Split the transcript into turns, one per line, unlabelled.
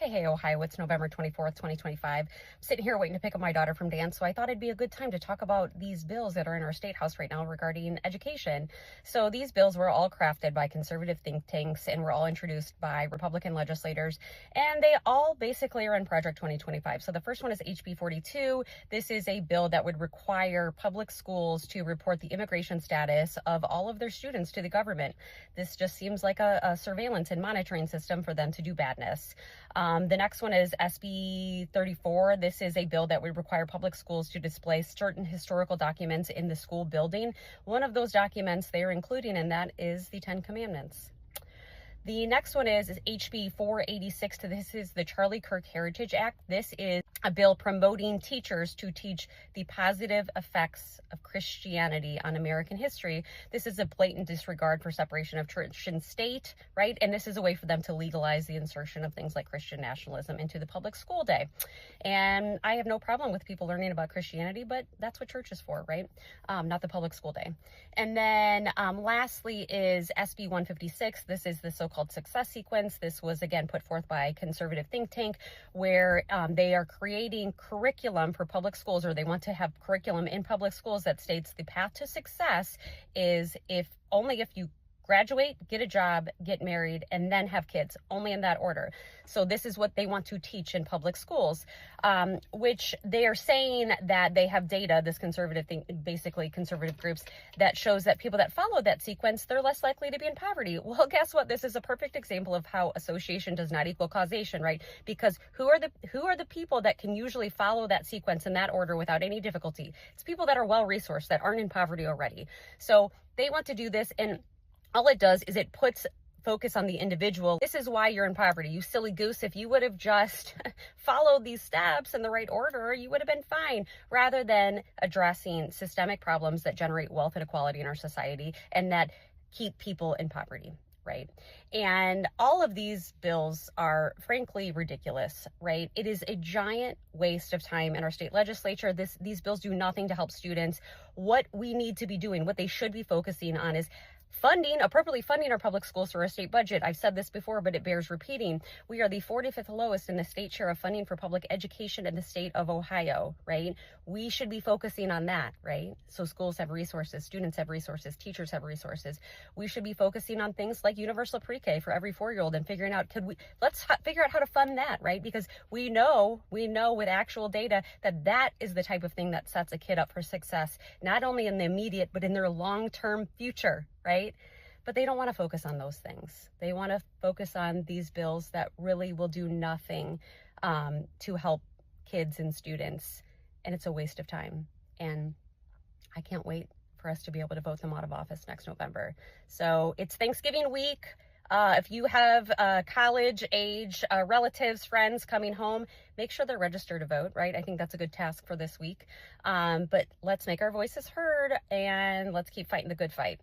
Hey, Ohio, it's November 24th, 2025. I'm sitting here waiting to pick up my daughter from dance, so I thought it'd be a good time to talk about these bills that are in our state house right now regarding education. So these bills were all crafted by conservative think tanks and were all introduced by Republican legislators, and they all basically are in Project 2025. So the first one is HB 42. This is a bill that would require public schools to report the immigration status of all of their students to the government. This just seems like a surveillance and monitoring system for them to do badness. The next one is SB 34. This is a bill that would require public schools to display certain historical documents in the school building. One of those documents they're including in that is the Ten Commandments. The next one is HB 486. This is the Charlie Kirk Heritage Act. This is a bill promoting teachers to teach the positive effects of Christianity on American history. This is a blatant disregard for separation of church and state, right? And this is a way for them to legalize the insertion of things like Christian nationalism into the public school day. And I have no problem with people learning about Christianity, but that's what church is for, right? Not the public school day. And then lastly is SB 156. This is the so-called success sequence. This was again put forth by a conservative think tank where they are creating curriculum for public schools, or they want to have curriculum in public schools that states the path to success is only if you graduate, get a job, get married, and then have kids, only in that order. So this is what they want to teach in public schools, which they are saying that they have data, this conservative thing, basically conservative groups, that shows that people that follow that sequence, they're less likely to be in poverty. Well, guess what? This is a perfect example of how association does not equal causation, right? Because who are the people that can usually follow that sequence in that order without any difficulty? It's people that are well-resourced, that aren't in poverty already. So they want to do this, and all it does is it puts focus on the individual. This is why you're in poverty, you silly goose. If you would have just followed these steps in the right order, you would have been fine, rather than addressing systemic problems that generate wealth inequality in our society and that keep people in poverty, right? And all of these bills are frankly ridiculous, right? It is a giant waste of time in our state legislature. These bills do nothing to help students. What we need to be doing, what they should be focusing on, is appropriately funding our public schools through our state budget. I've said this before, but it bears repeating. We are the 45th lowest in the state share of funding for public education in the state of Ohio, right? We should be focusing on that, right? So schools have resources, students have resources, teachers have resources. We should be focusing on things like universal pre-K for every 4-year-old and figuring out, let's figure out how to fund that, right? Because we know with actual data that is the type of thing that sets a kid up for success, not only in the immediate, but in their long-term future, right? But they don't want to focus on those things. They want to focus on these bills that really will do nothing to help kids and students. And it's a waste of time. And I can't wait for us to be able to vote them out of office next November. So it's Thanksgiving week. If you have college age relatives, friends coming home, make sure they're registered to vote, right? I think that's a good task for this week. But let's make our voices heard, and let's keep fighting the good fight.